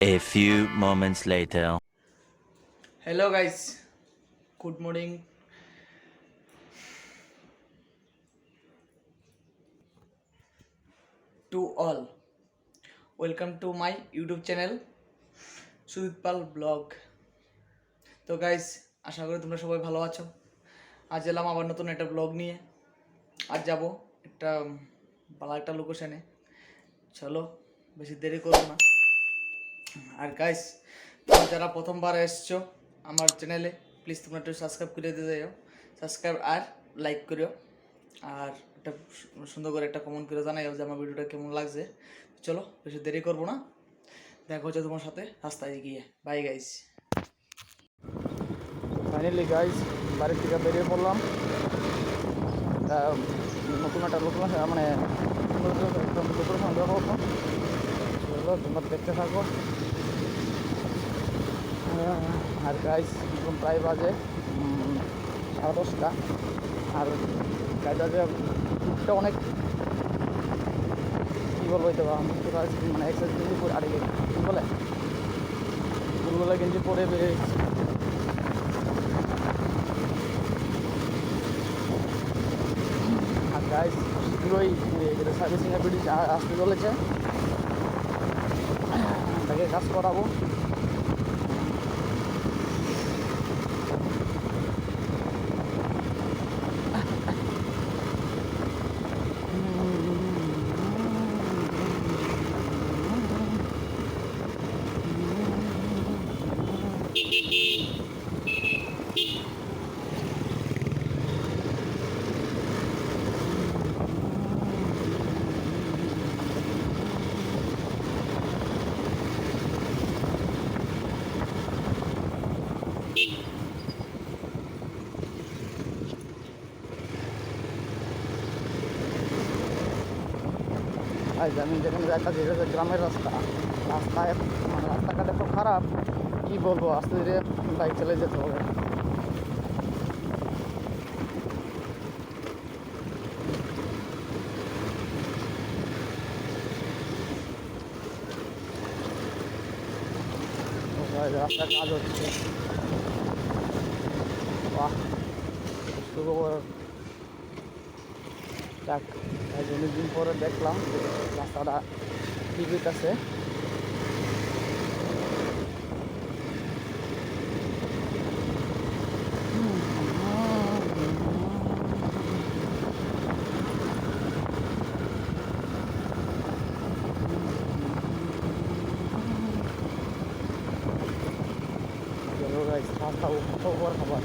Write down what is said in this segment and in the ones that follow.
A few moments later. Hello guys, good morning to all. Welcome to my YouTube channel Sujit blog. তো guys, আশা করি তোমরা সবাই ভালো আছো। আজ এলাম আবার নতুন একটা ব্লগ নিয়ে। আজ যাব একটা ভালো একটা লোকেশনে। চলো বেশি দেরি করব না। আর গাইস, তোমরা যারা প্রথমবার এসছো আমার চ্যানেলে, প্লিজ তোমরা একটু সাবস্ক্রাইব করে দিয়ে যাও। সাবস্ক্রাইব আর লাইক করিও। আর একটা সুন্দর করে একটা কমেন্ট করে জানাইও যে আমার ভিডিওটা কেমন লাগছে। চলো বেশি দেরি করবো না, দেখা হচ্ছে তোমার সাথে রাস্তায় গিয়ে। Bye guys. ফাইনালি গাইস, বাড়ি থেকে বেরিয়ে পড়লাম। নতুন একটা লোকেশন, মানে লোকেশন যাবো। চলো তোমরা দেখতে থাকো। আর গাইস এখন প্রায় বাজে 10:30। আর গাড়িটা টুকটা অনেক কী বলবো, তো আমি তো মানে এক্সারসাইজ গেঞ্জি পরে আড়ে কী বলে ফুলগুলো গেঞ্জি পরে বেরিয়েছি। আর গাইস শীঘ্রই যেটা সার্ভিসিংয়ের ব্রিজ আসতে চলেছে, তাকে কাজ করাবো। আমি যেখানে যাইতাছি এটা হচ্ছে গ্রামের রাস্তা। রাস্তায় মানে রাস্তাঘাট এত খারাপ, কী বলবো, আস্তে ধীরে বাইক চালিয়ে যেতে হবে। রাস্তার কাজ হচ্ছে। বাহ, সুখবর। যাক, অনেকদিন পরে দেখলাম যে রাস্তাটা ঠিক হইতেছে। রাস্তা খবর খবর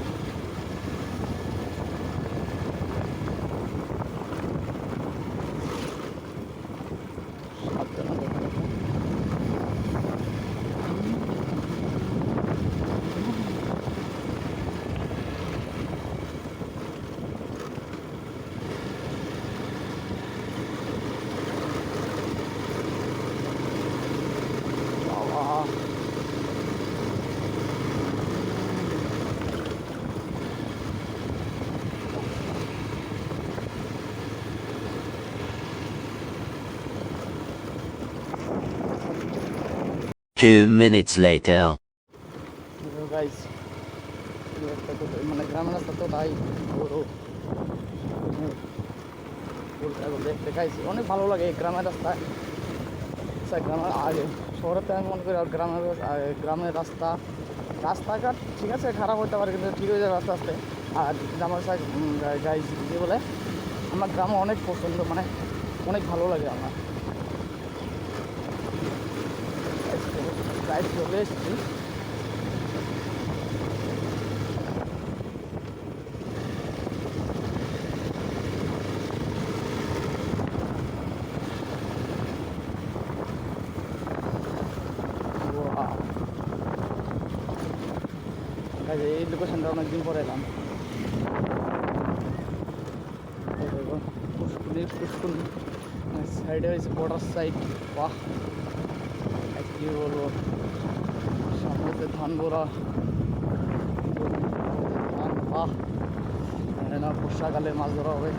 2 minutes later. গাইস, মানে গ্রামের রাস্তা তো তাই দেখতে গাইছি অনেক ভালো লাগে এই গ্রামের রাস্তায়। গ্রামের আগে শহরেতে আমি মনে করি আর গ্রামের রাস্তা রাস্তাঘাট ঠিক আছে, খারাপ হতে পারে কিন্তু ঠিক হয়ে যাবে আস্তে আস্তে। আর আমার গাইস যে বলে আমার গ্রামে অনেক পছন্দ, মানে অনেক ভালো লাগে আমার। গাইস চলে এসেছি। এই লোকেশনটা অনেকদিন পরে এলাম। পুষ্কুনি সাইডে হয়েছে বর্ডার সাইড। বাহ, কী বলবো, সামনেতে ধান ভরা ধান। বাহ, না বর্ষাকালে মাছ ধরা হবে।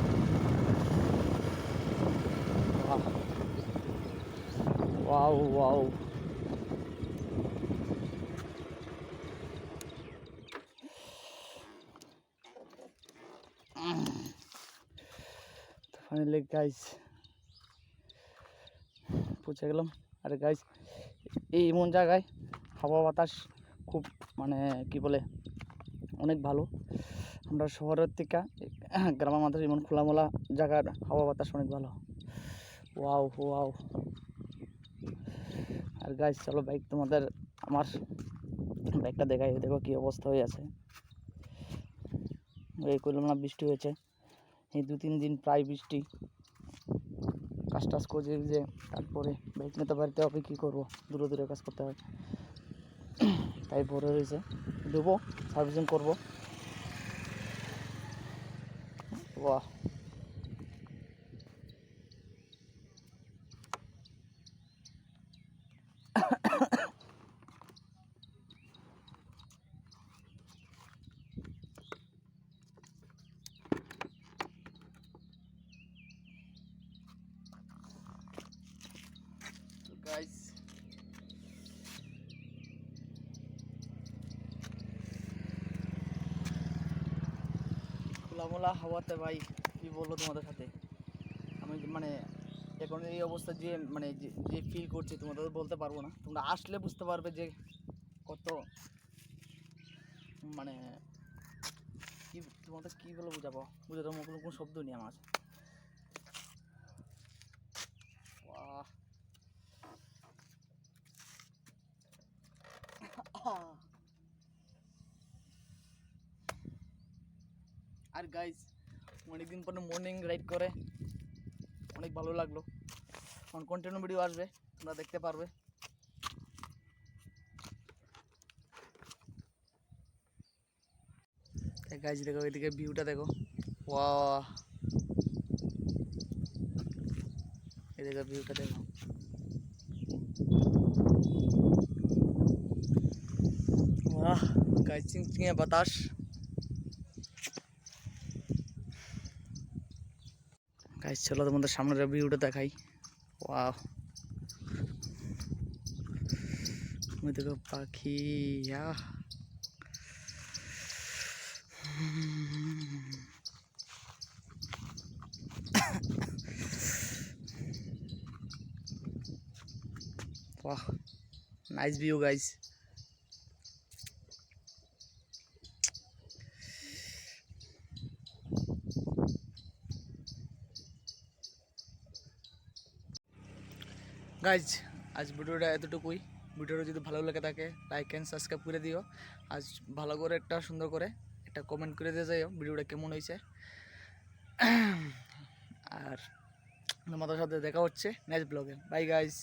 বাহ, ওয়াও ওয়াও, ফাইনালি গাইজ পৌঁছে গেলাম। আর গাইজ এই এমন জায়গায় হাওয়া বাতাস খুব মানে কি বলে অনেক ভালো। আমরা শহরের থেকে গ্রামের মাঝে এমন খোলামেলা জায়গার হাওয়া বাতাস অনেক ভালো। Wow wow. আর গাইজ চলো বাইক তোমাদের আমার বাইকটা দেখাই, দেখো কী অবস্থা হয়ে আছে। এই করলাম না, বৃষ্টি হয়েছে এই 2-3 দিন প্রায় বৃষ্টি, কাজ টাজ করছে যে, তারপরে বাইক নিতে পারতে হবে, কী করবো, দূরে দূরে কাজ করতে হয়, তাই পরে রয়েছে, দেবো সার্ভিসিং করবো। বাহ গাইস খোলামোলা হাওয়াতে ভাই কী বলবো তোমাদের সাথে, আমি মানে এখন এই অবস্থা যে মানে যে ফিল করছি তোমাদের বলতে পারবো না, তোমরা আসলে বুঝতে পারবে যে কত মানে কি তোমাদের কী বলে বোঝাবো, বোঝানোর মতো কোনো শব্দ নেই আমার। আর গাইজ অনেকদিন পরে মর্নিং রাইড করে অনেক ভালো লাগলো। এখন কন্টিনিউ ভিডিও আসবে, তোমরা দেখতে পারবে। গাইজ দেখো এদিকে ভিউটা দেখো, ওয়াও, এদিকে ভিউটা দেখো, वाह गाइस चिंचिंगे बतास। गाइस चलो तुम्हारे सामने ভিউটা দেখাই। वाह मैं देखो पाखी या वाह नाइस व्यू गाइस। গাইজ আজ ভিডিওটা এতটুকুই। ভিডিওটা যদি ভালো লেগে থাকে লাইক অ্যান্ড সাবস্ক্রাইব করে দিও। আজ ভালো করে একটা সুন্দর করে একটা কমেন্ট করে দিয়ে যাইও ভিডিওটা কেমন হয়েছে। আর তোমাদের সাথে দেখা হচ্ছে নেক্সট ব্লগে। By guys.